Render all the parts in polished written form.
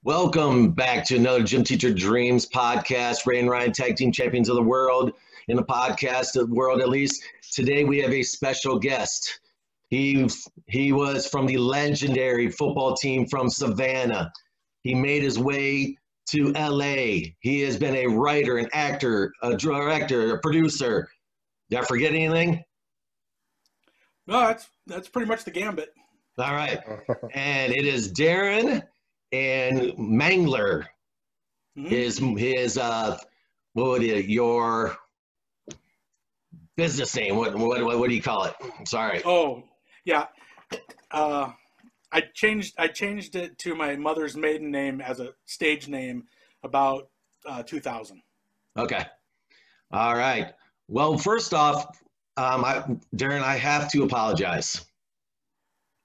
Welcome back to another Gym Teacher Dreams podcast. Ray and Ryan, tag team champions of the world, in the podcast world at least. Today we have a special guest. He was from the legendary football team from Savanna. He made his way to LA. He has been a writer, an actor, a director, a producer. Did I forget anything? No, that's pretty much the gambit. All right. And it is Darren and Mangler. His what is your business name? What do you call it? I'm sorry. Oh, yeah. I changed it to my mother's maiden name as a stage name about 2000. Okay. All right. Well, first off, Darren, I have to apologize.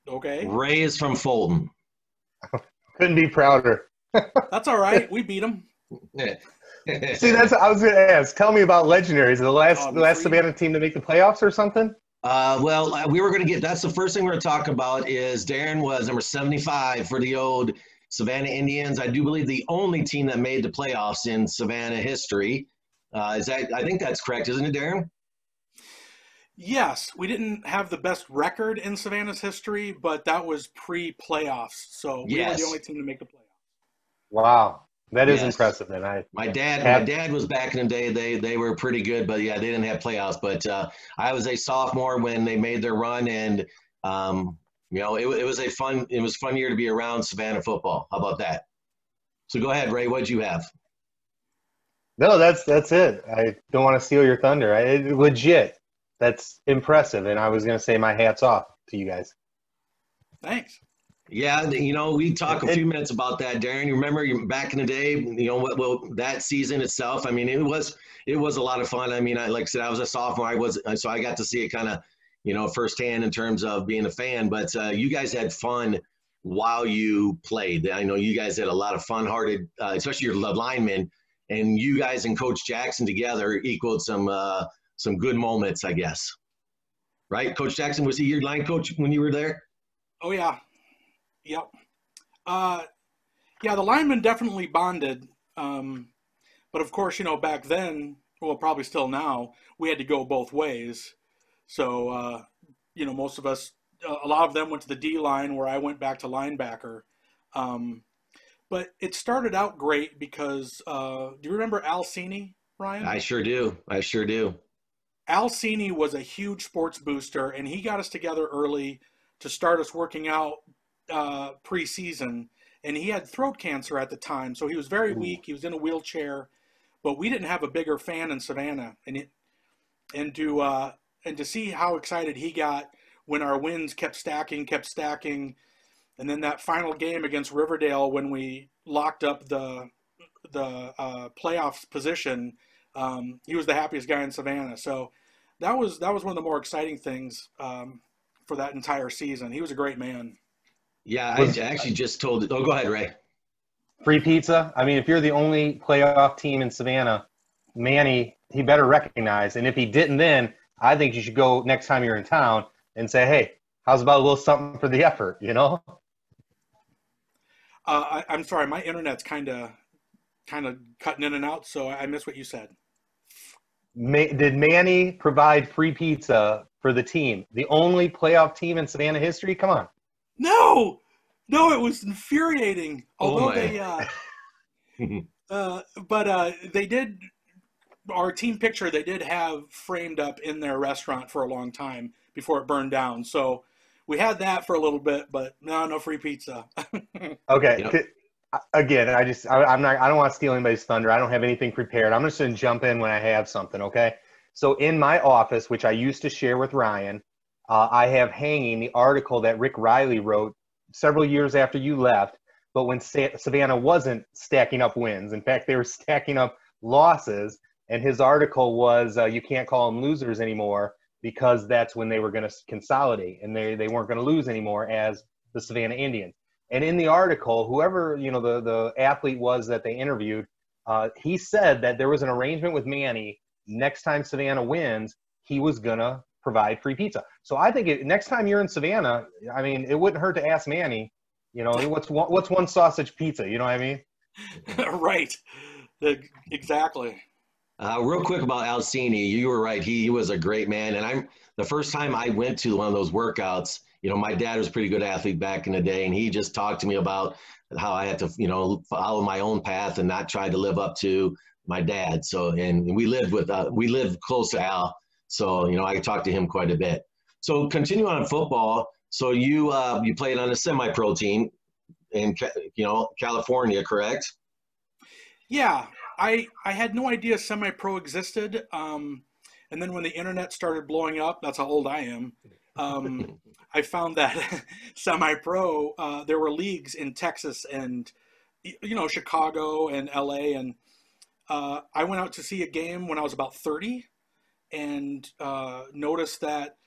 Okay. Ray is from Fulton. Couldn't be prouder. That's all right. We beat them. See, I was going to ask. Tell me about Legendaries. The last Savanna team to make the playoffs or something? Well, we were going to get – that's the first thing we're going to talk about is Darren was number 75 for the old Savannah Indians. I do believe the only team that made the playoffs in Savannah history. I think that's correct, isn't it, Darren? Yes, we didn't have the best record in Savannah's history, but that was pre-playoffs, so we were the only team to make the playoffs. Wow, that is impressive. And my dad was back in the day. They were pretty good, but yeah, they didn't have playoffs. But I was a sophomore when they made their run, and it was a fun year to be around Savannah football. How about that? So go ahead, Ray. What'd you have? No, that's it. I don't want to steal your thunder. Legit. That's impressive, and I was going to say my hat's off to you guys. Thanks. Yeah, we talked a few minutes about that, Darren. You remember back in the day, that season itself. I mean, it was a lot of fun. I mean, like I said, I was a sophomore. So I got to see it kind of, firsthand in terms of being a fan. But you guys had fun while you played. I know you guys had a lot of fun-hearted, especially your linemen, and you guys and Coach Jackson together equaled some good moments, I guess. Right? Coach Jackson, was he your line coach when you were there? Oh, yeah. Yep. The linemen definitely bonded. But, of course, back then, well, probably still now, we had to go both ways. So, most of us, a lot of them went to the D-line where I went back to linebacker. But it started out great because do you remember Al Cini, Ryan? I sure do. Al Cini was a huge sports booster, and he got us together early to start us working out preseason. And he had throat cancer at the time, so he was very weak. He was in a wheelchair, but we didn't have a bigger fan in Savannah. And to see how excited he got when our wins kept stacking, and then that final game against Riverdale when we locked up the playoffs position. He was the happiest guy in Savannah. So that was one of the more exciting things for that entire season. He was a great man. Yeah, I actually just told – oh, go ahead, Ray. Free pizza? I mean, if you're the only playoff team in Savannah, Manny, he better recognize. And if he didn't then, I think you should go next time you're in town and say, hey, how's about a little something for the effort, I'm sorry, my internet's kind of cutting in and out, so I missed what you said. Did Manny provide free pizza for the team? The only playoff team in Savannah history? Come on. No, it was infuriating. Although they did our team picture. They did have framed up in their restaurant for a long time before it burned down. So we had that for a little bit, but no free pizza. Okay. Again, I don't want to steal anybody's thunder. I don't have anything prepared. I'm just going to jump in when I have something, okay? So in my office, which I used to share with Ryan, I have hanging the article that Rick Riley wrote several years after you left, but when Savannah wasn't stacking up wins. In fact, they were stacking up losses, and his article was you can't call them losers anymore because that's when they were going to consolidate, and they weren't going to lose anymore as the Savannah Indians. And in the article, whoever, the athlete was that they interviewed, he said that there was an arrangement with Manny. Next time Savannah wins, he was going to provide free pizza. So I think next time you're in Savannah, I mean, it wouldn't hurt to ask Manny, You know, what's one sausage pizza? You know what I mean? Right. Exactly. Real quick about Alcini, you were right. He was a great man. And the first time I went to one of those workouts, you know, my dad was a pretty good athlete back in the day, and he just talked to me about how I had to, you know, follow my own path and not try to live up to my dad. So, and we lived close to Al. So, you know, I talked to him quite a bit. So continue on football. So you played on a semi-pro team in, you know, California, correct? Yeah, I had no idea semi-pro existed. And then when the internet started blowing up, that's how old I am. I found that semi-pro, there were leagues in Texas and, you know, Chicago and LA. And I went out to see a game when I was about 30 and noticed that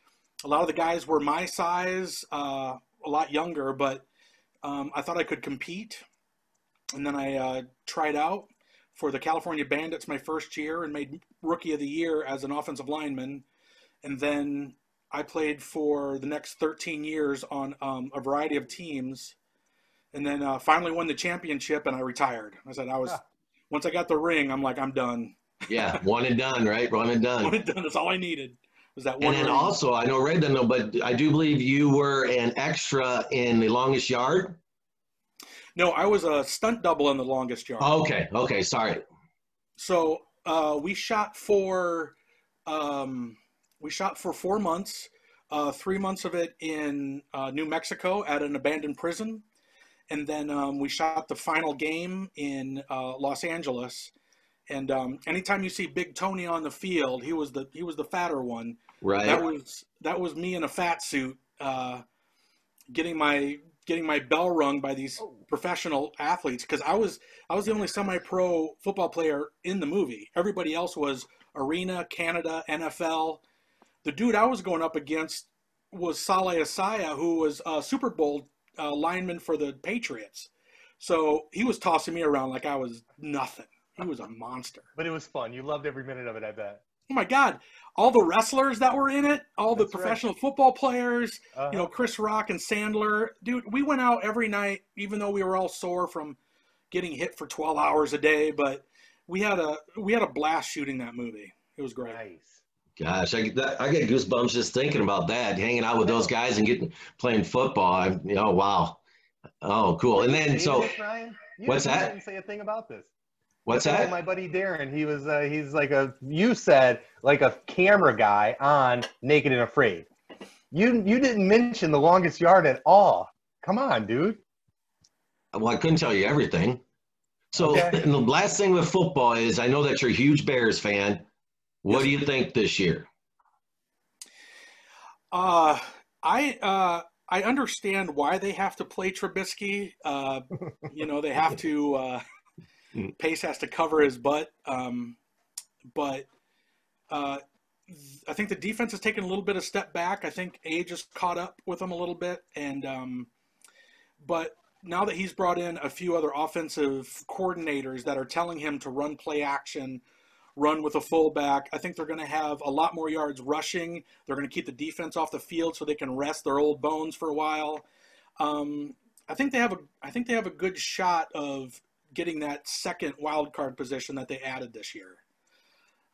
a lot of the guys were my size, a lot younger, but I thought I could compete. And then I tried out for the California Bandits my first year and made Rookie of the Year as an offensive lineman. And then I played for the next 13 years on a variety of teams. And then finally won the championship, and I retired. I said once I got the ring, I'm like, I'm done. Yeah, one and done, right? One and done. One and done. That's all I needed. Was that one And then ring. also, I know Ray doesn't know, but I do believe you were an extra in the longest yard. No, I was a stunt double in the longest yard. Oh, okay, sorry. So we shot for 4 months. 3 months of it in New Mexico at an abandoned prison, and then we shot the final game in Los Angeles. And anytime you see Big Tony on the field, he was the fatter one. Right. That was me in a fat suit, getting my bell rung by these professional athletes, because I was the only semi-pro football player in the movie. Everybody else was Arena, Canada, NFL. The dude I was going up against was Saleh Asaya, who was a Super Bowl lineman for the Patriots. So he was tossing me around like I was nothing. He was a monster. But it was fun. You loved every minute of it, I bet. Oh my God. All the wrestlers that were in it, all the professional football players, you know, Chris Rock and Sandler. Dude, we went out every night, even though we were all sore from getting hit for 12 hours a day. But we had a blast shooting that movie. It was great. Nice. Gosh, I get goosebumps just thinking about that, hanging out with those guys and playing football. Oh, wow. Oh, cool. And then, so, what's that? You didn't say a thing about this. What's that? My buddy Darren, he's like you said, like a camera guy on Naked and Afraid. You didn't mention the longest yard at all. Come on, dude. Well, I couldn't tell you everything. So, and the last thing with football is, I know that you're a huge Bears fan. What do you think this year? I understand why they have to play Trubisky. You know, they have to. Pace has to cover his butt, but I think the defense has taken a little bit of step back. I think age has caught up with them a little bit, and but now that he's brought in a few other offensive coordinators that are telling him to run play action, run with a fullback, I think they're going to have a lot more yards rushing. They're going to keep the defense off the field so they can rest their old bones for a while. I think they have a good shot of getting that second wild card position that they added this year.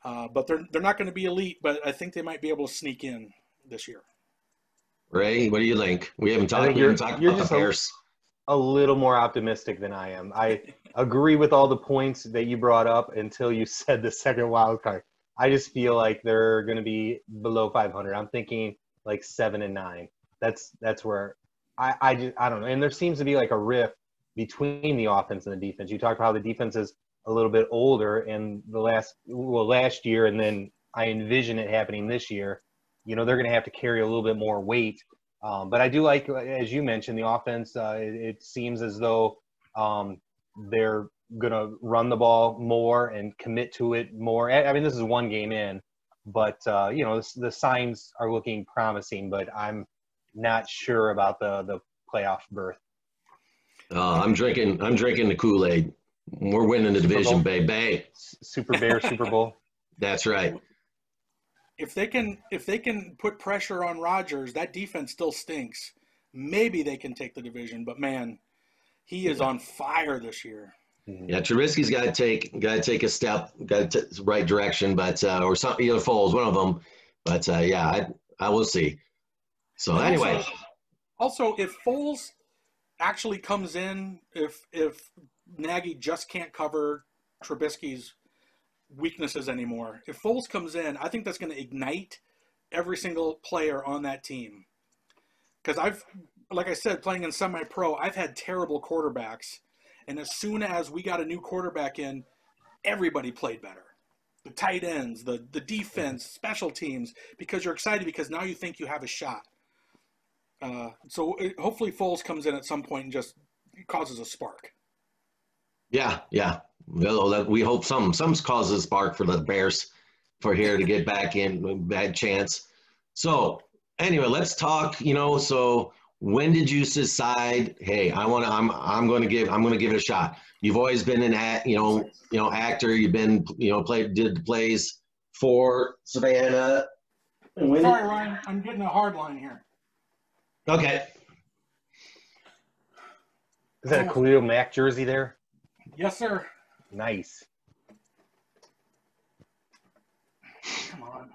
But they're not going to be elite, but I think they might be able to sneak in this year. Ray, what do you think? We haven't talked about the Bears. A little more optimistic than I am. I agree with all the points that you brought up until you said the second wild card. I just feel like they're going to be below 500. I'm thinking like 7-9. That's where I don't know. And there seems to be like a rift between the offense and the defense. You talked about how the defense is a little bit older in the last year, and then I envision it happening this year. You know, they're going to have to carry a little bit more weight. But I do like, as you mentioned, the offense. It seems as though they're going to run the ball more and commit to it more. I mean, this is one game in, but you know, the signs are looking promising. But I'm not sure about the playoff berth. I'm drinking the Kool-Aid. We're winning the division, baby. Super Bear, Super Bowl. That's right. If they can put pressure on Rodgers, that defense still stinks. Maybe they can take the division, but man, He is on fire this year. Yeah, Trubisky's got to take a step, got to the right direction, but or something, either Foles, one of them. But yeah, I will see. So And anyway, also, if Foles actually comes in, if Nagy just can't cover Trubisky's weaknesses anymore, if Foles comes in, I think that's going to ignite every single player on that team. Because like I said, playing in semi-pro, I've had terrible quarterbacks. And as soon as we got a new quarterback in, everybody played better. The tight ends, the defense, special teams, because you're excited because now you think you have a shot. So hopefully Foles comes in at some point and just causes a spark. yeah. Well, we hope some causes a spark for the Bears for here to get back in. Bad chance. So anyway, let's talk. So when did you decide, hey, I'm going to give it a shot? You've always been an actor. You've been did plays for Savanna. Sorry, Ryan, I'm getting a hard line here. Okay. Is that a Khalil Mack jersey there? Yes, sir. Nice. Come on.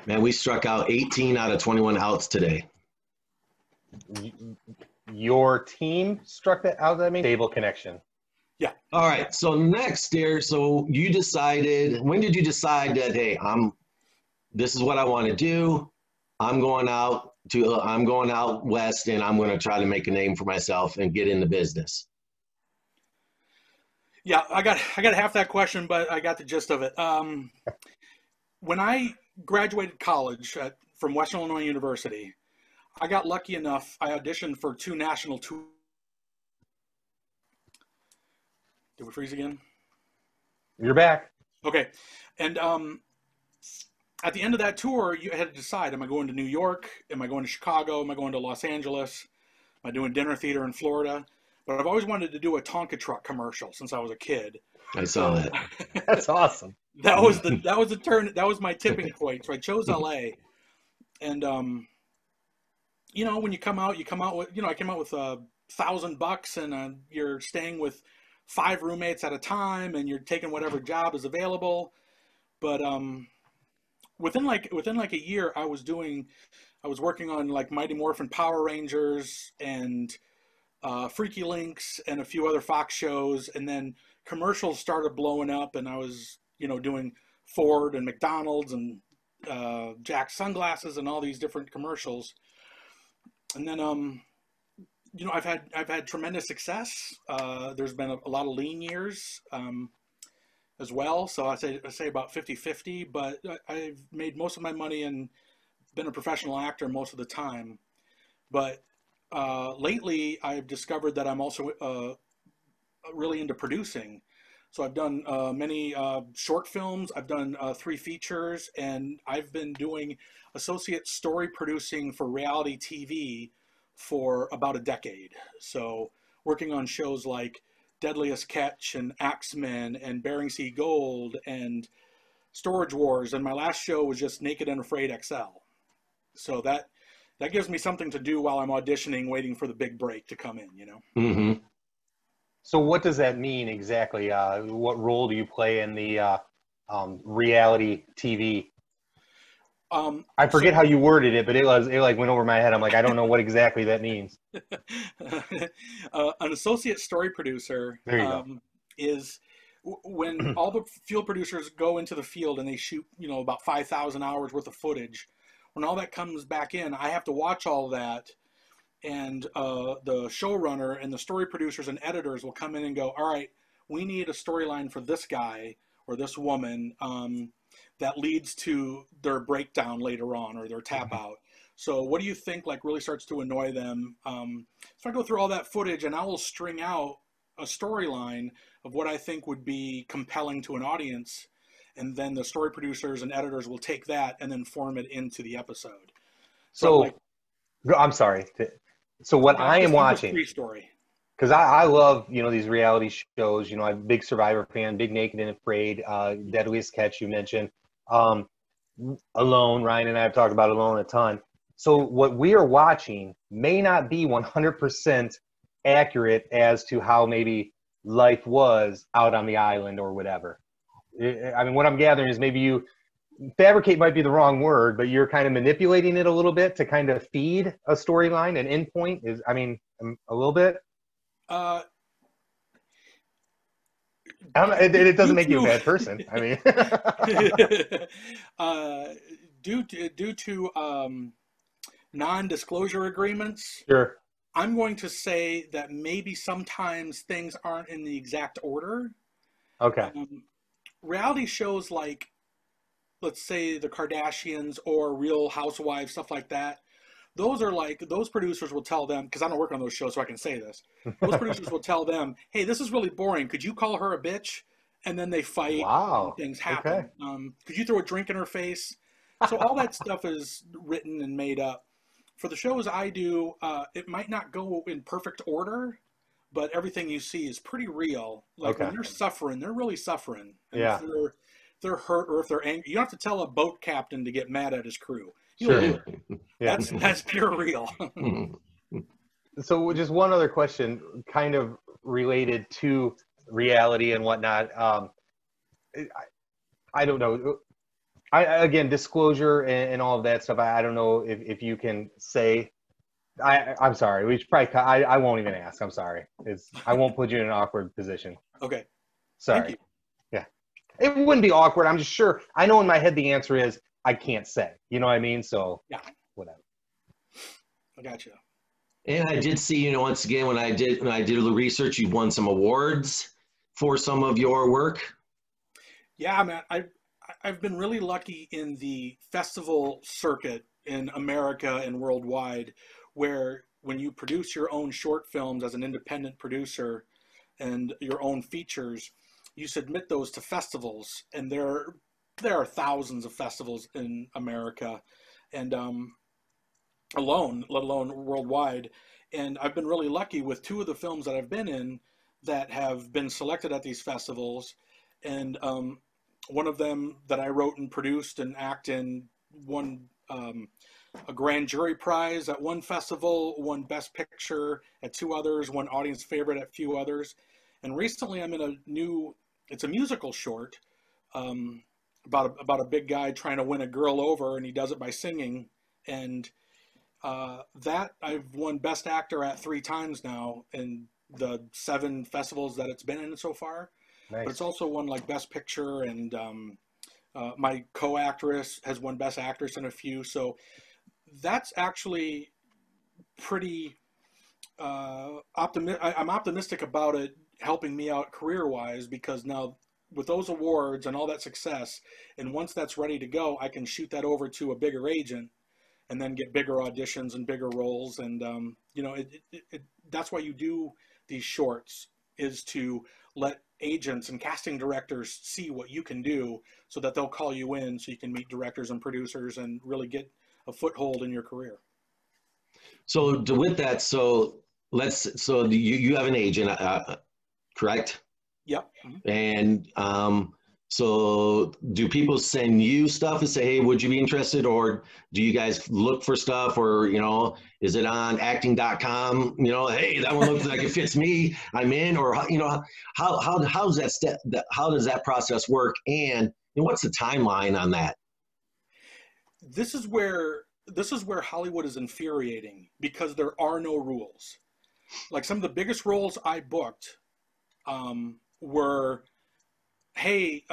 Man, we struck out 18 out of 21 outs today. Your team struck that out. That means stable connection. Yeah. All right. So next, dear. So you decided. When did you decide that? Hey, this is what I want to do. I'm going out west, and I'm going to try to make a name for myself and get in the business. Yeah, I got half that question, but I got the gist of it. When I graduated college from Western Illinois University, I got lucky enough. I auditioned for 2 national tours. Did we freeze again? You're back. Okay. And at the end of that tour, you had to decide, am I going to New York? Am I going to Chicago? Am I going to Los Angeles? Am I doing dinner theater in Florida? But I've always wanted to do a Tonka truck commercial since I was a kid. I saw that. That's awesome. That was my tipping point. So I chose LA. And when you come out with, I came out with $1,000 and you're staying with 5 roommates at a time and you're taking whatever job is available. But within like a year, I was working on like Mighty Morphin Power Rangers and Freaky Links and a few other Fox shows, and then commercials started blowing up, and I was doing Ford and McDonald's and Jack sunglasses and all these different commercials. And then I've had tremendous success. There's been a lot of lean years as well, so I say about 50-50, but I've made most of my money and been a professional actor most of the time. But lately, I've discovered that I'm also really into producing. So I've done many short films. I've done 3 features, and I've been doing associate story producing for reality TV for about a decade. So working on shows like Deadliest Catch and Axemen and Bering Sea Gold and Storage Wars. And my last show was just Naked and Afraid XL. So that gives me something to do while I'm auditioning, waiting for the big break to come in, Mm-hmm. So what does that mean exactly? What role do you play in the reality TV? I forget how you worded it, but it like went over my head. I'm like, I don't know what exactly that means. An associate story producer is when all the field producers go into the field and they shoot, about 5,000 hours worth of footage. When all that comes back in, I have to watch all that, and the showrunner and the story producers and editors will come in and go, all right, we need a storyline for this guy or this woman that leads to their breakdown later on or their tap out. So what do you think really starts to annoy them? So I go through all that footage and I will string out a storyline of what I think would be compelling to an audience. And then the story producers and editors will take that and then form it into the episode. So I'm sorry. So what I am watching, because I love, these reality shows, I'm a big Survivor fan, big Naked and Afraid, Deadliest Catch you mentioned, Alone, Ryan and I have talked about Alone a ton. So what we are watching may not be 100% accurate as to how maybe life was out on the island or whatever. I mean, what I'm gathering is maybe you fabricate might be the wrong word, but you're kind of manipulating it a little bit to kind of feed a storyline. An endpoint is, I mean, a little bit. It doesn't make you a bad person. I mean, due to non-disclosure agreements, sure. I'm going to say that maybe sometimes things aren't in the exact order. Okay. Reality shows like, let's say, the Kardashians or Real Housewives, stuff like that. Those are like, those producers will tell them, because I don't work on those shows, so I can say this. Those producers will tell them, hey, this is really boring. Could you call her a bitch? And then they fight. Wow. And things happen. Okay. Could you throw a drink in her face? So all that stuff is written and made up. For the shows I do, it might not go in perfect order, but everything you see is pretty real. Like when they're suffering, they're really suffering. And yeah. if they're hurt or if they're angry, you don't have to tell a boat captain to get mad at his crew. Sure. Yeah. That's pure real. So just one other question, kind of related to reality and whatnot. I don't know. Again, disclosure and all of that stuff. I don't know if you can say. I'm sorry. We should probably. I won't even ask. I'm sorry. I won't put you in an awkward position. Okay. Sorry. Thank you. Yeah. It wouldn't be awkward. I'm just sure. I know in my head the answer is I can't say. You know what I mean? So yeah. Whatever. I got you. And I did see, once again, when I did a little research, you've won some awards for some of your work. Yeah, man. I've been really lucky in the festival circuit in America and worldwide, where when you produce your own short films as an independent producer and your own features, you submit those to festivals, and there are thousands of festivals in America, and let alone worldwide. And I've been really lucky with two of the films that I've been in that have been selected at these festivals, and one of them that I wrote and produced and act in won a grand jury prize at one festival, won Best Picture at two others, won Audience Favorite at a few others. And recently I'm in it's a musical short about a big guy trying to win a girl over, and he does it by singing. And that I've won Best Actor at 3 times now in the 7 festivals that it's been in so far. Nice. But it's also won like Best Picture, and my co-actress has won Best Actress in a few. So that's actually pretty I'm optimistic about it helping me out career-wise, because now with those awards and all that success, and once that's ready to go, I can shoot that over to a bigger agent and then get bigger auditions and bigger roles. And that's why you do these shorts, is to let agents and casting directors see what you can do, so that they'll call you in so you can meet directors and producers and really get a foothold in your career. So with that, so you have an agent, correct? Yep. And so do people send you stuff and say, hey, would you be interested? Or do you guys look for stuff? Or, is it on acting.com? Hey, that one looks like it fits me, I'm in. Or, how does that process work? And what's the timeline on that? This is where Hollywood is infuriating, because there are no rules. Like some of the biggest roles I booked were, hey,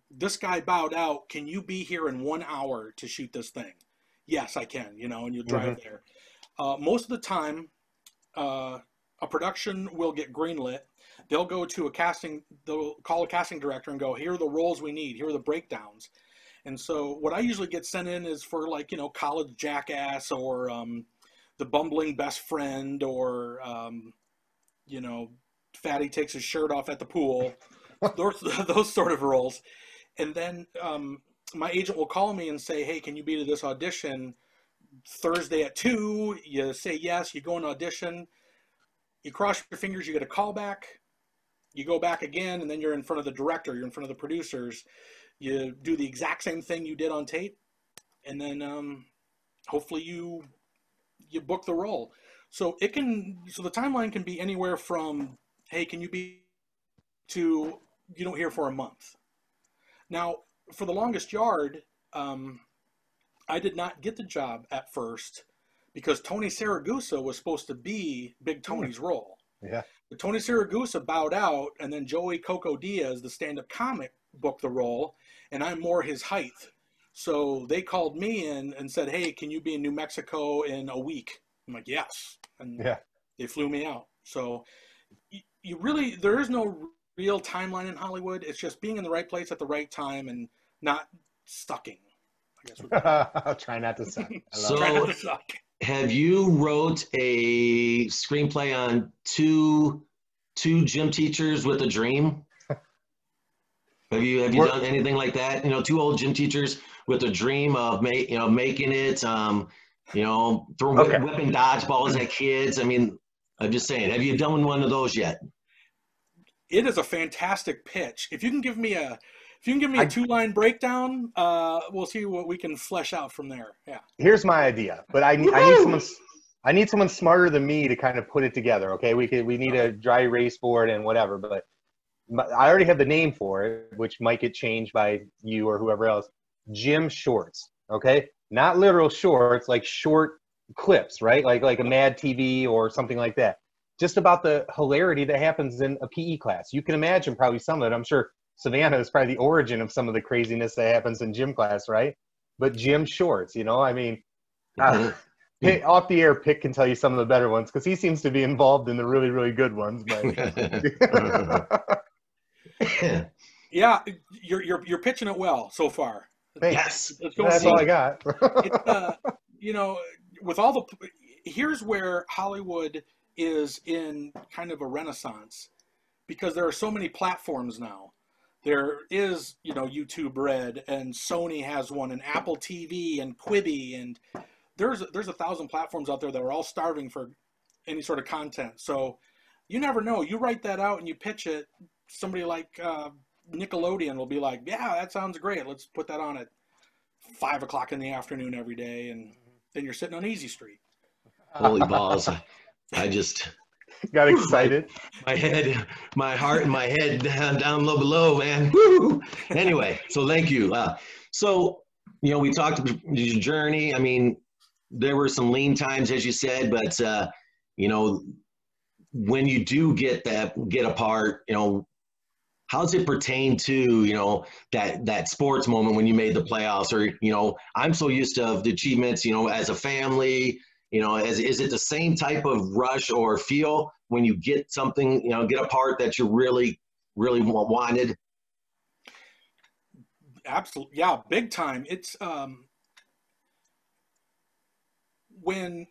this guy bowed out. Can you be here in 1 hour to shoot this thing? Yes, I can, and you drive there. Most of the time, a production will get greenlit. They'll go to they'll call a casting director and go, here are the roles we need. Here are the breakdowns. And so what I usually get sent in is for college jackass, or the bumbling best friend, or, fatty takes his shirt off at the pool. those sort of roles. And then my agent will call me and say, hey, can you be to this audition Thursday at 2? You say yes, you go and audition, you cross your fingers, you get a call back, you go back again, and then you're in front of the director, you're in front of the producers, you do the exact same thing you did on tape, and then hopefully you book the role. So the timeline can be anywhere from, hey, can you be, to you don't hear for a month. Now, for The Longest Yard, I did not get the job at first because Tony Saragusa was supposed to be Big Tony's role. Yeah. But Tony Saragusa bowed out, and then Joey Coco Diaz, the stand-up comic, booked the role, and I'm more his height. So they called me in and said, hey, can you be in New Mexico in a week? I'm like, yes. And they flew me out. So you really, there is no real timeline in Hollywood. It's just being in the right place at the right time and not sucking, I guess. I'll try not to suck. Try not to suck. Have you wrote a screenplay on two gym teachers with a dream? Have you done anything like that? You know, two old gym teachers with a dream of making it. Whipping dodgeballs at kids. I mean, I'm just saying. Have you done one of those yet? It is a fantastic pitch. If you can give me a 2-line breakdown, we'll see what we can flesh out from there. Yeah. Here's my idea, but I need someone smarter than me to kind of put it together. Okay, we need a dry erase board and whatever, but I already have the name for it, which might get changed by you or whoever else. Gym shorts. Okay, not literal shorts, like short clips, right? Like a Mad TV or something like that. Just about the hilarity that happens in a PE class. You can imagine probably some of it. I'm sure Savanna is probably the origin of some of the craziness that happens in gym class, right? But gym shorts, I mean, off the air, Pick can tell you some of the better ones because he seems to be involved in the really, really good ones. But yeah, you're pitching it well so far. Yes, that's all I got. With all the, here's where Hollywood is in kind of a renaissance because there are so many platforms now. There is, YouTube Red, and Sony has one, and Apple TV, and Quibi, and there's 1,000 platforms out there that are all starving for any sort of content. So you never know. You write that out and you pitch it. Somebody like Nickelodeon will be like, yeah, that sounds great. Let's put that on at 5 o'clock in the afternoon every day, and then you're sitting on Easy Street. Holy balls! I just got excited. My heart and my head down low below, man. Woo! Anyway, so thank you. We talked about your journey. I mean, there were some lean times, as you said, but when you do get a part, how does it pertain to, that sports moment when you made the playoffs? Or, I'm so used to the achievements, as a family, is it the same type of rush or feel when you get something, get a part that you really, really wanted? Absolutely. Yeah, big time. It's when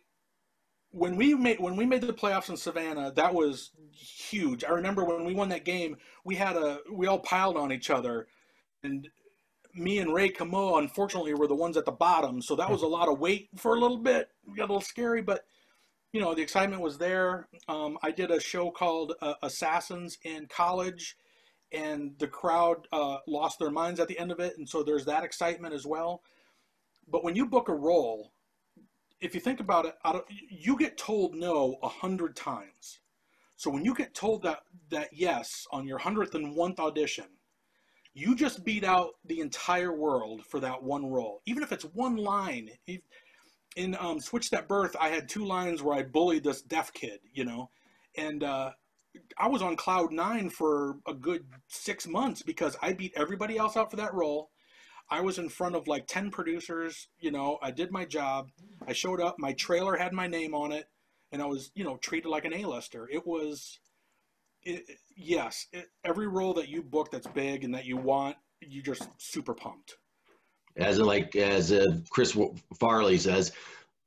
we made the playoffs in Savanna, that was huge. I remember when we won that game, we all piled on each other, and me and Ray Camoa, unfortunately, were the ones at the bottom. So that was a lot of weight for a little bit. We got a little scary, but the excitement was there. I did a show called Assassins in college, and the crowd lost their minds at the end of it. And so there's that excitement as well. But when you book a role, if you think about it, you get told no 100 times. So when you get told that yes on your 101th audition, you just beat out the entire world for that one role. Even if it's one line. In Switch That Birth, I had 2 lines where I bullied this deaf kid, and I was on cloud 9 for a good 6 months because I beat everybody else out for that role. I was in front of like 10 producers, I did my job. I showed up, my trailer had my name on it, and I was, treated like an A-lister. Every role that you book that's big and that you want, you're just super pumped. As Chris Farley says,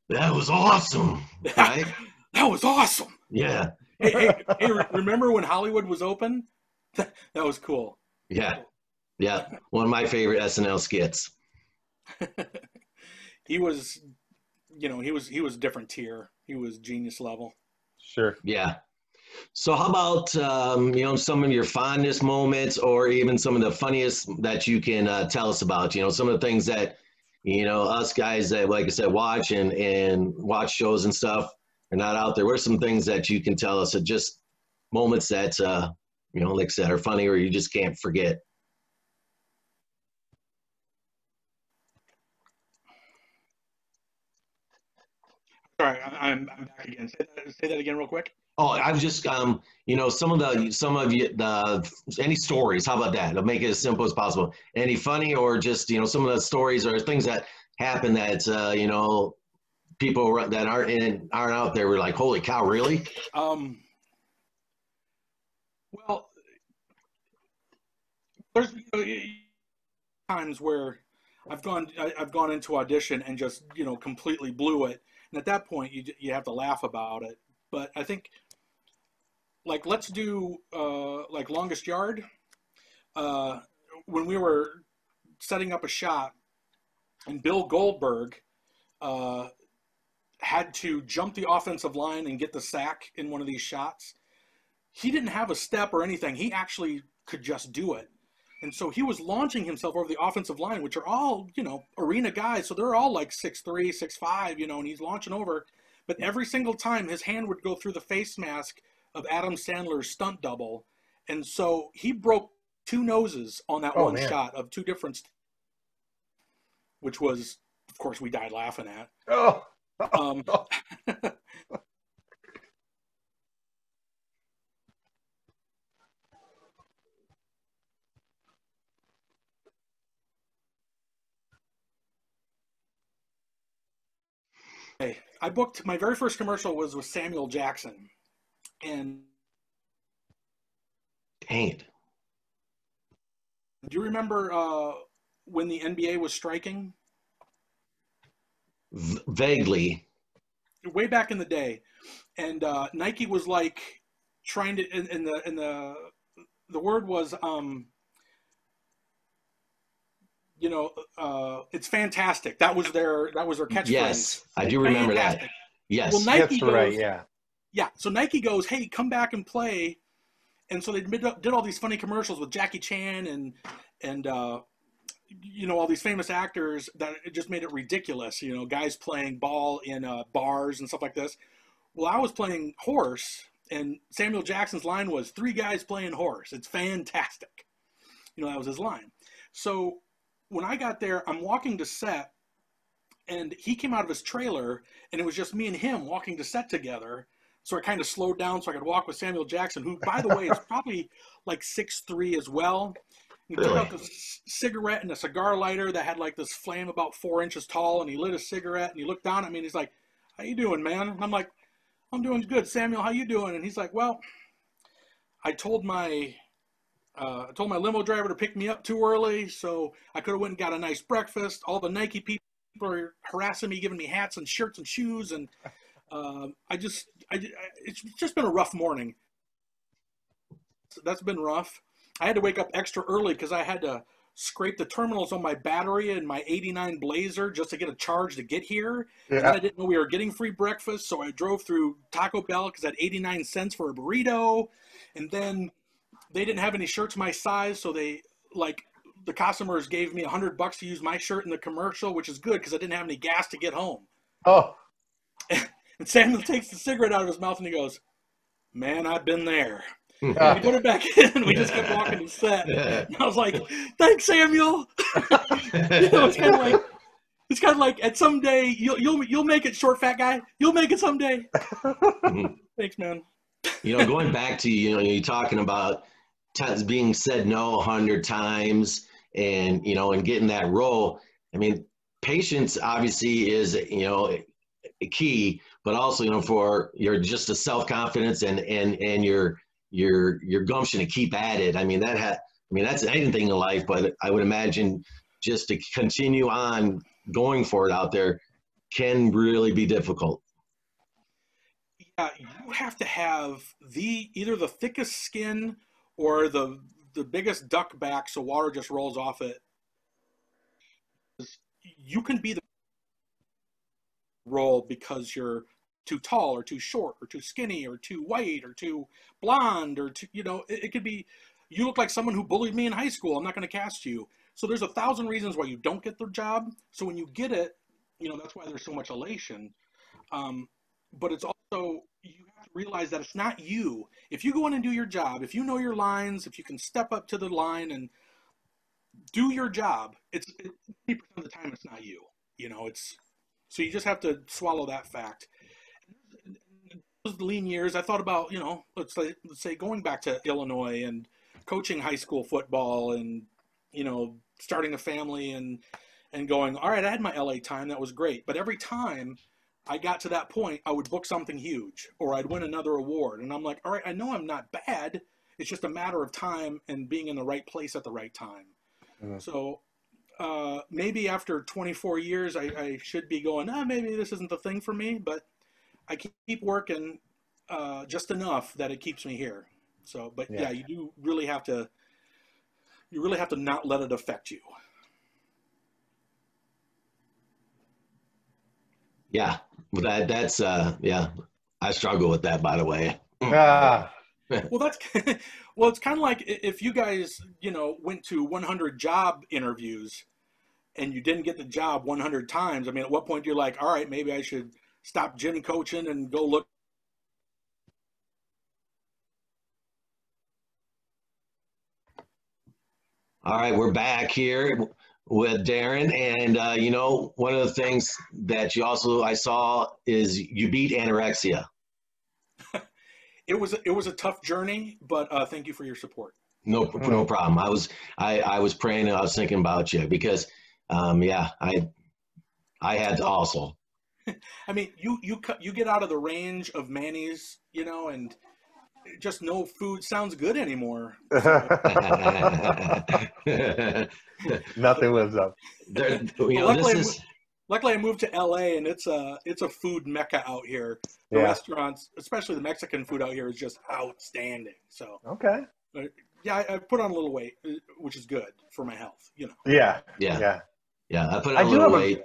that was awesome, right? That was awesome. Yeah. Hey, remember when Hollywood was open? That was cool. Yeah. Yeah. One of my favorite SNL skits. He was a different tier. He was genius level. Sure. Yeah. So how about, some of your fondest moments or even some of the funniest that you can tell us about, some of the things that, us guys that, like I said, watch and watch shows and stuff, are not out there, what are some things that you can tell us, just moments that, like I said, are funny or you just can't forget? Sorry, I'm back again. Say that again real quick. Oh, I was just, some of you, any stories, how about that? I'll make it as simple as possible. Any funny or just, some of the stories or things that happen that, people that aren't out there were like, holy cow, really? Well, there's times where I've gone into audition and just completely blew it, and at that point you have to laugh about it. But I think, like, let's do like Longest Yard. When we were setting up a shot, and Bill Goldberg had to jump the offensive line and get the sack in one of these shots. He didn't have a step or anything. He actually could just do it. And so he was launching himself over the offensive line, which are all, arena guys. So they're all like 6'3", 6'5", and he's launching over. But every single time his hand would go through the face mask of Adam Sandler's stunt double. And so he broke 2 noses on that one shot of 2 different, which was, of course, we died laughing at. Oh. I booked my very first commercial was with Samuel Jackson, and dang it. Do you remember when the NBA was striking? Vaguely. Way back in the day, and Nike was like trying to, and the word was it's fantastic. That was their catchphrase. Yes, I do remember that. Yes. Well, Nike goes, right, yeah. Yeah, so Nike goes, hey, come back and play. And so they did all these funny commercials with Jackie Chan and all these famous actors that it just made it ridiculous. Guys playing ball in bars and stuff like this. Well, I was playing horse, and Samuel Jackson's line was 3 guys playing horse. It's fantastic. That was his line. So when I got there, I'm walking to set, and he came out of his trailer, and it was just me and him walking to set together. So I kind of slowed down so I could walk with Samuel Jackson, who, by the way, is probably like 6'3" as well. He took out this cigarette and a cigar lighter that had like this flame about 4 inches tall, and he lit a cigarette, and he looked down at me, and he's like, how you doing, man? And I'm like, I'm doing good. Samuel, how you doing? And he's like, well, I told my limo driver to pick me up too early, so I could have went and got a nice breakfast. All the Nike people are harassing me, giving me hats and shirts and shoes, and it's just been a rough morning. That's been rough. I had to wake up extra early because I had to scrape the terminals on my battery in my '89 Blazer just to get a charge to get here. Yeah. And I didn't know we were getting free breakfast, so I drove through Taco Bell because I had 89 cents for a burrito, and then they didn't have any shirts my size, so the customers gave me $100 to use my shirt in the commercial, which is good because I didn't have any gas to get home. Oh. And Samuel takes the cigarette out of his mouth and he goes, man, I've been there. We put it back in. We just kept walking to set. And I was like, thanks, Samuel. It's kind of like at some day you'll make it, short fat guy. You'll make it someday. Thanks, man. Going back to you talking about being said no 100 times and and getting that role. I mean, patience obviously is a key, but also for your just a self-confidence and your gumption to keep at it. I mean that's anything in life, but I would imagine just to continue on going for it out there can really be difficult. Yeah, you have to have either the thickest skin or the biggest duck back so water just rolls off it. You can be the role because you're too tall or too short or too skinny or too white or too blonde or too, it could be you look like someone who bullied me in high school. I'm not going to cast you. So there's 1,000 reasons why you don't get the job. So when you get it, that's why there's so much elation. But it's all So you have to realize that it's not you. If you go in and do your job, if you know your lines, if you can step up to the line and do your job, it's 80% of the time it's not you. It's so you just have to swallow that fact. Those lean years, I thought about, let's say going back to Illinois and coaching high school football and, starting a family and going, all right, I had my LA time. That was great. But every time I got to that point, I would book something huge or I'd win another award. And I'm like, all right, I know I'm not bad. It's just a matter of time and being in the right place at the right time. Mm-hmm. So maybe after 24 years, I should be going, maybe this isn't the thing for me, but I keep working just enough that it keeps me here. So, but yeah, you really have to not let it affect you. Yeah, that's I struggle with that, by the way. Well, it's kind of like if you guys, went to 100 job interviews and you didn't get the job 100 times. I mean, at what point you're like, all right, maybe I should stop gym coaching and go look. All right, we're back here with Darren, and one of the things that I saw is you beat anorexia. It was a tough journey, but thank you for your support. No problem. I was praying and I was thinking about you because, I had to also. I mean, you get out of the range of Manny's, and just no food sounds good anymore. Nothing lives up. Luckily, I moved to LA, and it's a food mecca out here. The restaurants, especially the Mexican food out here, is just outstanding. So okay, I put on a little weight, which is good for my health. Yeah. I put on a little weight.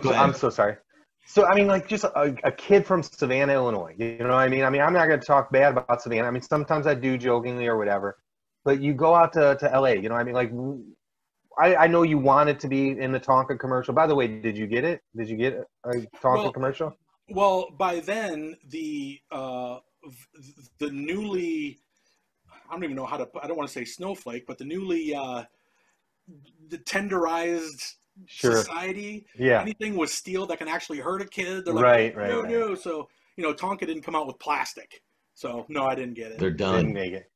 I'm so sorry. So, I mean, like just a kid from Savanna, Illinois, you know what I mean? I mean, I'm not going to talk bad about Savanna. I mean, sometimes I do jokingly or whatever, but you go out to LA, you know what I mean? Like, I know you wanted to be in the Tonka commercial. By the way, did you get it? Did you get a Tonka commercial? Well, by then, the newly, I don't even know I don't want to say snowflake, but the newly, the tenderized society, anything with steel that can actually hurt a kid, they're like, no. So, Tonka didn't come out with plastic. So, no, I didn't get it. They're done. Didn't make it.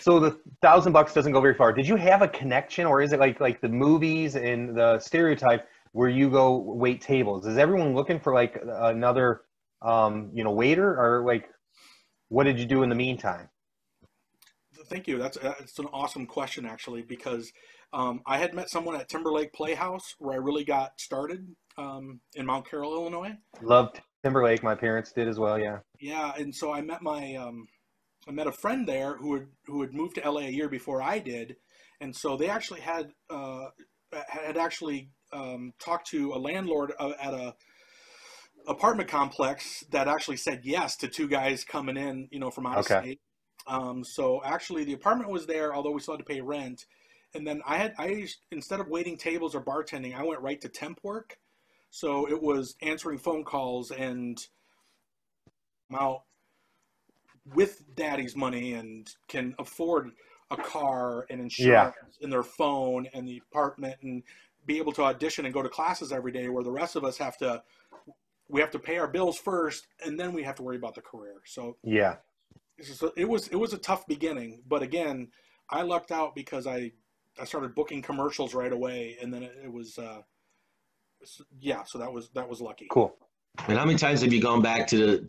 So the $1,000 doesn't go very far. Did you have a connection, or is it like the movies and the stereotype where you go wait tables? Is everyone looking for like another, waiter, or like, what did you do in the meantime? Thank you. That's an awesome question, actually, because I had met someone at Timberlake Playhouse where I really got started in Mount Carroll, Illinois. Loved Timberlake. My parents did as well. Yeah. Yeah, and so I met I met a friend there who had moved to LA a year before I did, and so they actually had talked to a landlord at a apartment complex that actually said yes to two guys coming in, from out of state. So actually the apartment was there, although we still had to pay rent. And then I instead of waiting tables or bartending, I went right to temp work. So it was answering phone calls and I'm out with daddy's money and can afford a car and insurance and their phone and the apartment and be able to audition and go to classes every day, where the rest of us have to pay our bills first and then we have to worry about the career. So it was a tough beginning, but again, I lucked out because I started booking commercials right away, and then it was so that was lucky. Cool. And how many times have you gone back to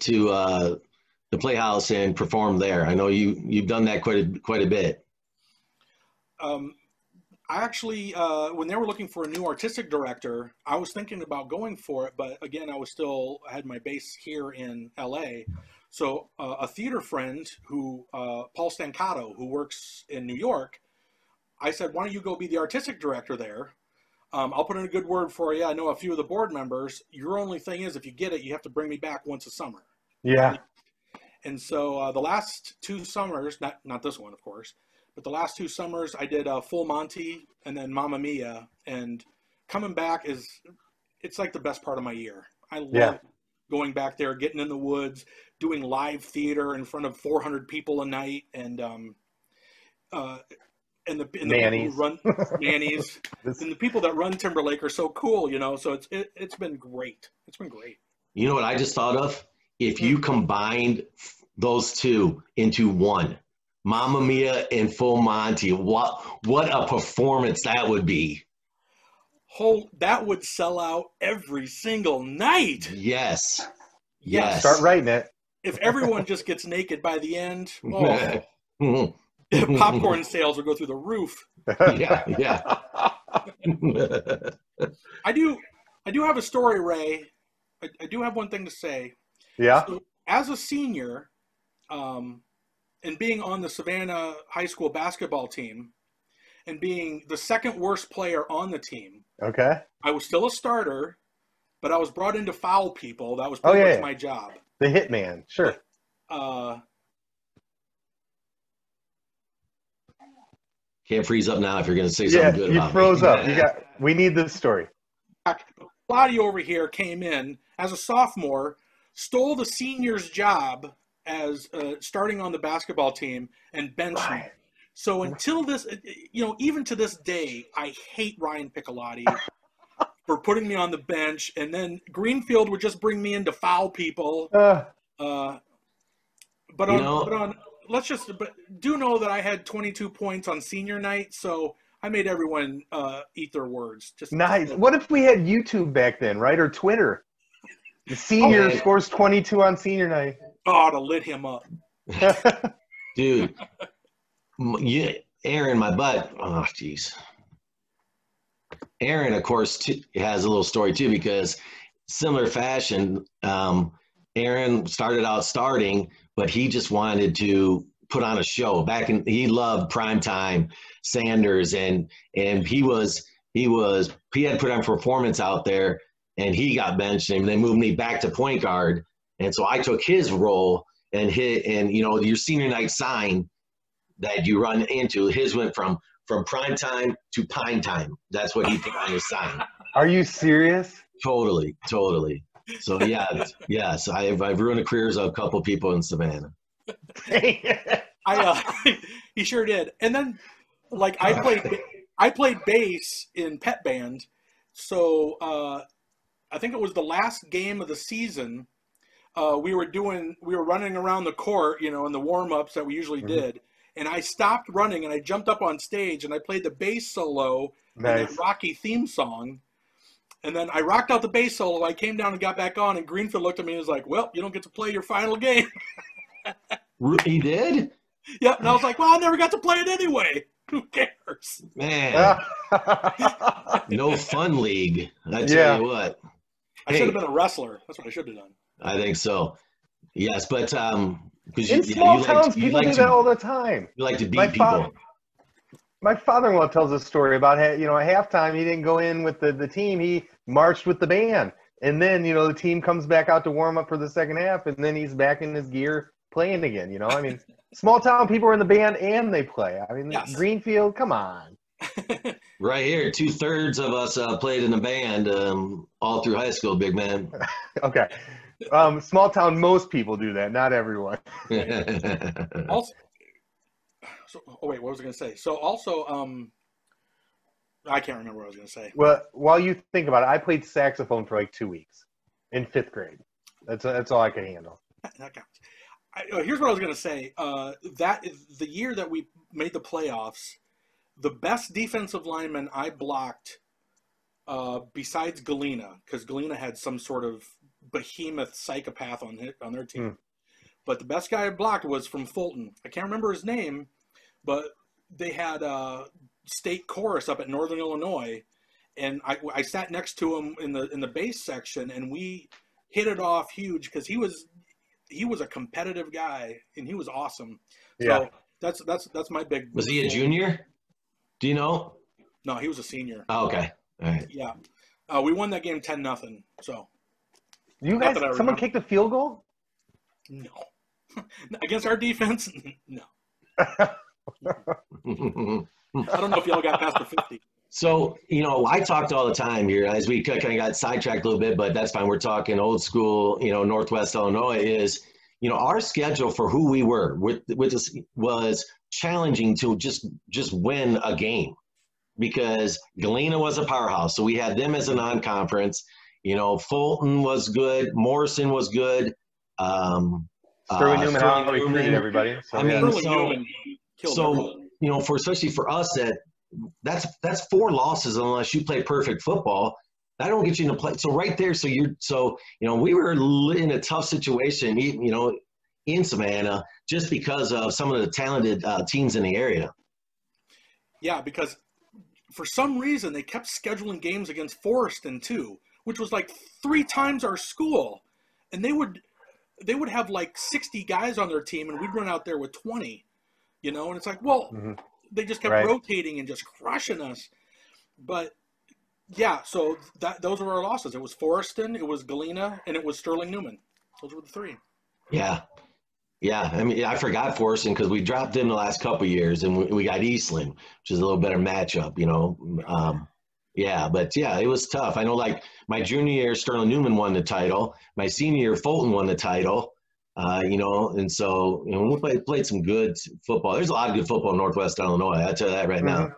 the Playhouse and performed there? I know you've done that quite a bit. I actually, when they were looking for a new artistic director, I was thinking about going for it, but again, I had my base here in LA. So a theater friend Paul Stancato, who works in New York, I said, why don't you go be the artistic director there? I'll put in a good word for you. I know a few of the board members. Your only thing is, if you get it, you have to bring me back once a summer. Yeah. And so the last 2 summers, not this one, of course, but the last 2 summers, I did Full Monty and then Mamma Mia. And coming back it's like the best part of my year. I going back there, getting in the woods, doing live theater in front of 400 people a night, and the people who run Manny's and the people that run Timberlake are so cool, you know. So it's been great. It's been great. You know what I just thought of? If you combined those two into one, Mamma Mia and Full Monty, what a performance that would be. That would sell out every single night. Yes. Start writing it. If everyone just gets naked by the end, popcorn sales will go through the roof. Yeah. I do have a story, Ray. I do have one thing to say. Yeah. So, as a senior, and being on the Savanna High School basketball team, and being the second worst player on the team. Okay. I was still a starter, but I was brought in to foul people. That was pretty much my job. The hitman, sure. Can't freeze up now if you're going to say something good about me. You froze up. We need this story. Claudio over here came in as a sophomore, stole the senior's job as starting on the basketball team and benched me. So until this, even to this day, I hate Ryan Piccolotti for putting me on the bench. And then Greenfield would just bring me in to foul people. But do know that I had 22 points on senior night, so I made everyone eat their words. Nice. What if we had YouTube back then, right, or Twitter? The senior scores 22 on senior night. Oh, to lit him up, dude. Aaron, my butt. Oh, jeez. Aaron, of course, has a little story too, because similar fashion. Aaron started out starting, but he just wanted to put on a show. He loved primetime Sanders, and he had put on performance out there, and he got benched, and they moved me back to point guard, and so I took his role and your senior night sign that you run into, his went from primetime to pine time. That's what he put on his sign. Are you serious? Totally. So yes, I've ruined the careers of a couple people in Savannah. He sure did. And then, I played bass in pep band. So I think it was the last game of the season. We were running around the court, in the warm ups that we usually did. And I stopped running and I jumped up on stage and I played the bass solo in that Rocky theme song. And then I rocked out the bass solo. I came down and got back on, and Greenfield looked at me and was like, "Well, you don't get to play your final game." He did? Yeah, and I was like, "Well, I never got to play it anyway. Who cares?" Man, no fun league. I tell you what. I should have been a wrestler. That's what I should have done. I think so. Yes, but in small towns, people do that all the time. You like to beat people. My father-in-law tells a story about, at halftime, he didn't go in with the team. He marched with the band. And then, the team comes back out to warm up for the second half, and then he's back in his gear playing again, I mean, small town people are in the band and they play. I mean, yes. Greenfield, come on. Right here, 2/3 of us played in a band all through high school, big man. Okay. Small town, most people do that, not everyone. Also, what was I going to say? So also, I can't remember what I was going to say. Well, while you think about it, I played saxophone for like 2 weeks in 5th grade. That's all I could handle. That counts. Here's what I was going to say. That is the year that we made the playoffs. The best defensive lineman I blocked, besides Galena, because Galena had some sort of behemoth psychopath on their team. But the best guy I blocked was from Fulton. I can't remember his name, but they had a state chorus up at Northern Illinois, and I sat next to him in the bass section, and we hit it off huge because he was a competitive guy and he was awesome. So that's my big. Was he a junior? Do you know? No, he was a senior. Oh, okay. All right. Yeah. We won that game 10-0. So. You guys, someone kicked a field goal? No. Against our defense? No. I don't know if y'all got past the 50. So, I talked all the time here as we kind of got sidetracked a little bit, but that's fine. We're talking old school, Northwest Illinois is, our schedule for who we were with this was challenging to just win a game because Galena was a powerhouse. So we had them as a non-conference. Fulton was good. Morrison was good. Sterling Newman, Sterling how he treated everybody. So, I mean, Sterling Newman killed everyone. especially for us that's 4 losses unless you play perfect football. That don't get you into play. So right there, we were in a tough situation, in Savanna just because of some of the talented teams in the area. Yeah, because for some reason they kept scheduling games against Forreston too, which was like 3 times our school, and they would have like 60 guys on their team, and we'd run out there with 20, and it's like, well. Mm-hmm. They just kept rotating and just crushing us. But, yeah, so those were our losses. It was Forreston, it was Galena, and it was Sterling Newman. Those were the 3. Yeah. Yeah. I mean, I forgot Forreston because we dropped in the last couple of years, and we got Eastland, which is a little better matchup, but, it was tough. I know, like, my junior year, Sterling Newman won the title. My senior year, Fulton won the title. And so, we played some good football. There's a lot of good football in Northwest Illinois. I tell you that right now.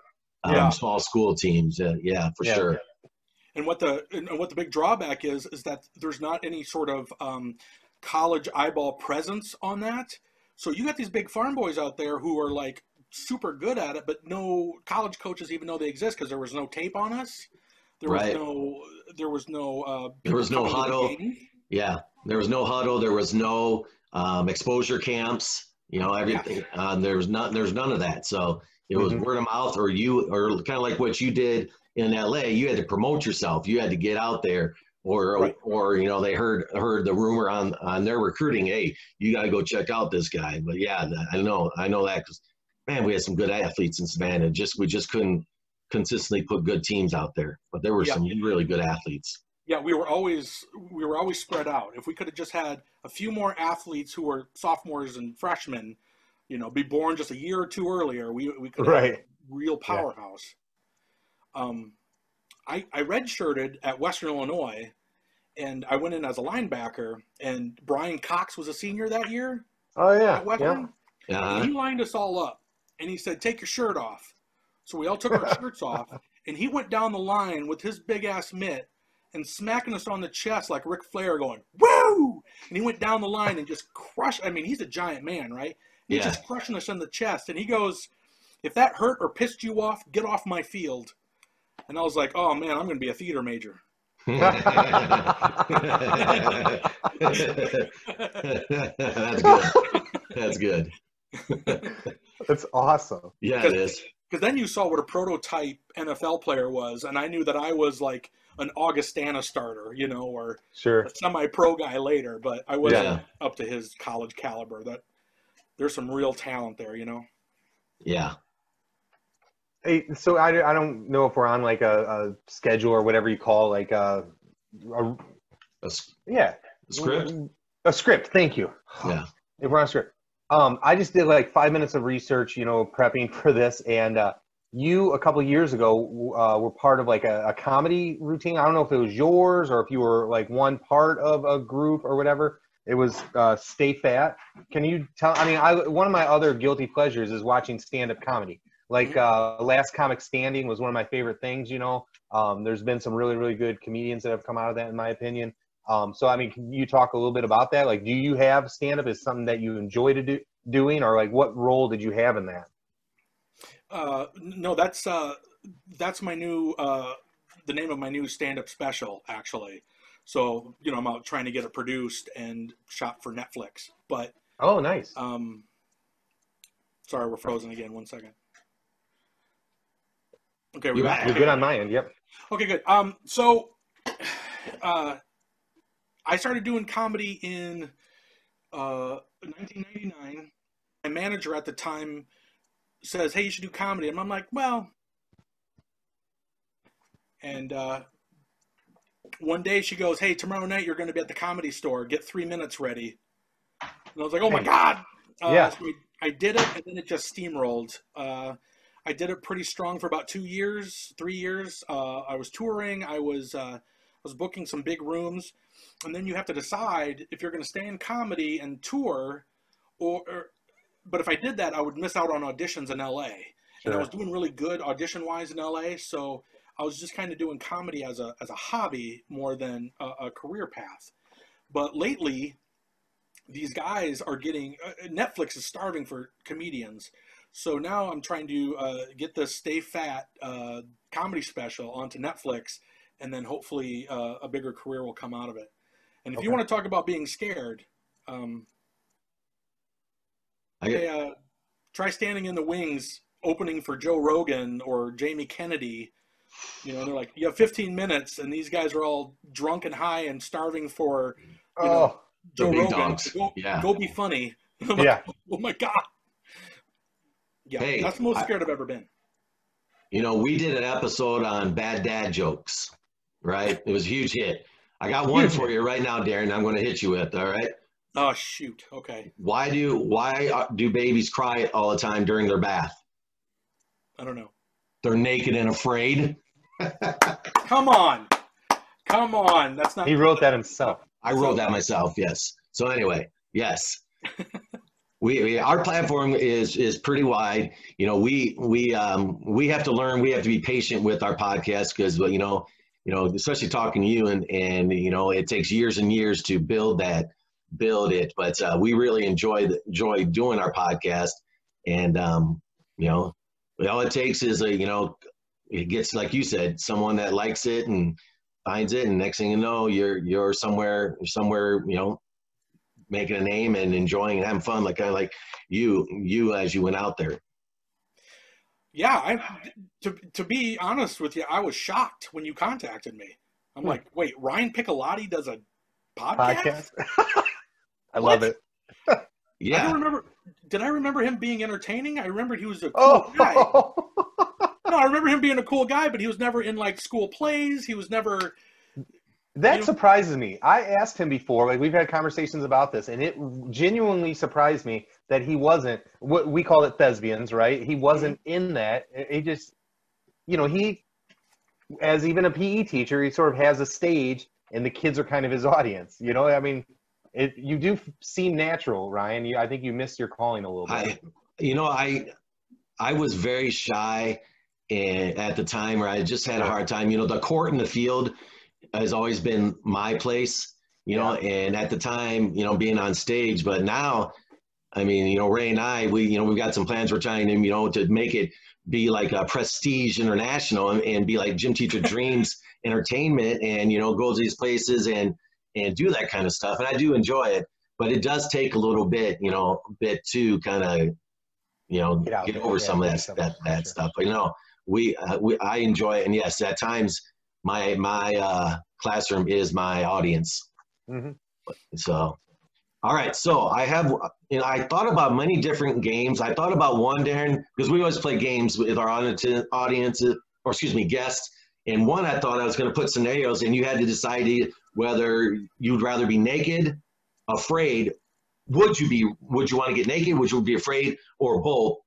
Small school teams. For sure. And what the big drawback is that there's not any sort of college eyeball presence on that. So you got these big farm boys out there who are like super good at it, but no college coaches even know they exist because there was no tape on us. There was no huddle. Yeah. There was no huddle. There was no exposure camps. Everything. Yeah. There's none of that. So it was word of mouth, or kind of like what you did in LA. You had to promote yourself. You had to get out there, or they heard the rumor on their recruiting. Hey, you got to go check out this guy. But yeah, I know that because man, we had some good athletes in Savannah. We just couldn't consistently put good teams out there. But there were some really good athletes. Yeah, we were always spread out. If we could have just had a few more athletes who were sophomores and freshmen, be born just a year or 2 earlier, we could have a real powerhouse. Yeah. I redshirted at Western Illinois, and I went in as a linebacker. And Brian Cox was a senior that year. Oh yeah, at Western. Yeah. And he lined us all up, and he said, "Take your shirt off." So we all took our shirts off, and he went down the line with his big ass mitt and smacking us on the chest like Ric Flair going, "Woo!" And he went down the line and just crushed. I mean, he's a giant man, right? And he's just crushing us in the chest. And he goes, "If that hurt or pissed you off, get off my field." And I was like, "Oh, man, I'm going to be a theater major." That's good. That's awesome. Yeah, it is. Because then you saw what a prototype NFL player was, and I knew that I was like an Augustana starter, or a semi-pro guy later, but I wasn't up to his college caliber. That there's some real talent there, Yeah. Hey, so I don't know if we're on like a schedule or whatever you call like a script. A script. Thank you. Yeah. If we're on a script. I just did like 5 minutes of research, prepping for this, and you a couple of years ago were part of like a comedy routine. I don't know if it was yours or if you were like one part of a group or whatever. It was Stay Fat. Can you tell? I mean, one of my other guilty pleasures is watching stand-up comedy. Like Last Comic Standing was one of my favorite things. There's been some really, really good comedians that have come out of that, in my opinion. So, I mean, can you talk a little bit about that? Like, do you have stand-up as something that you enjoy doing, or like what role did you have in that? No, that's my new, the name of my new stand-up special, actually. So, I'm out trying to get it produced and shot for Netflix, but. Oh, nice. Sorry, we're frozen again. 1 second. Okay. You're good on my end. Yep. Okay, good. So, I started doing comedy in 1999. My manager at the time says, "Hey, you should do comedy." And I'm like, well. And one day she goes, "Hey, tomorrow night you're going to be at the Comedy Store. Get 3 minutes ready." And I was like, "Oh my God." So I did it, and then it just steamrolled. I I did it pretty strong for about 2 years, 3 years. I was touring. I was booking some big rooms, and then you have to decide if you're going to stay in comedy and tour, but if I did that, I would miss out on auditions in LA. Sure. And I was doing really good audition wise in LA, so I was just kind of doing comedy as a hobby more than a career path. But lately, these guys are getting Netflix is starving for comedians. So now I'm trying to get the Stay Fat comedy special onto Netflix, and then hopefully a bigger career will come out of it. And if you want to talk about being scared, try standing in the wings opening for Joe Rogan or Jamie Kennedy. You know, they're like, you have 15 minutes, and these guys are all drunk and high and starving for, you know, Joe Rogan. Go be funny. Like, oh my God. Yeah, hey, that's the most scared I've ever been. You know, we did an episode on bad dad jokes, right? It was a huge hit. I got one for you right now, Darren. I'm going to hit you with, all right? Oh, shoot. Okay. Why do babies cry all the time during their bath? I don't know. They're naked and afraid. Come on. That's not. He wrote that himself. I wrote that myself, yes. So anyway, yes. Our platform is pretty wide. You know, we have to learn. We have to be patient with our podcast because, you know, especially talking to you and you know, it takes years and years to build it. But we really enjoy doing our podcast, and you know, all it takes is you know, it gets, like you said, someone that likes it and finds it, and next thing you know, you're somewhere, you know, making a name and enjoying and having fun, like you as you went out there. Yeah, to be honest with you, I was shocked when you contacted me. I'm like, wait, Ryan Piccolotti does a podcast? I love it. Yeah. Did I remember him being entertaining? I remember he was a cool guy. No, I remember him being a cool guy, but he was never in like school plays. He was never. That surprises me. I asked him before, like we've had conversations about this, and it genuinely surprised me that he wasn't, what we call it thespians, right? He wasn't in that. He just, you know, he, as even a PE teacher, he sort of has a stage, and the kids are kind of his audience. You know, I mean, you do seem natural, Ryan. I think you missed your calling a little bit. I was very shy at the time, where I just had a hard time. You know, the court and the field has always been my place, you know, and at the time, you know, being on stage, but now, I mean, you know, Ray and I, we've got some plans. We're trying to, you know, to make it be like a Prestige International and be like Gym Teacher Dreams Entertainment, and, you know, go to these places and do that kind of stuff. And I do enjoy it, but it does take a little bit, you know, to kind of, you know, get over some of that stuff. But, you know, I enjoy it. And yes, at times, my classroom is my audience. Mm-hmm. So, all right. So I have, you know, I thought about many different games. I thought about one, Darren, because we always play games with our guests. And one, I thought I was going to put scenarios, and you had to decide whether you'd rather be naked, afraid. Would you want to get naked? Would you be afraid, or both?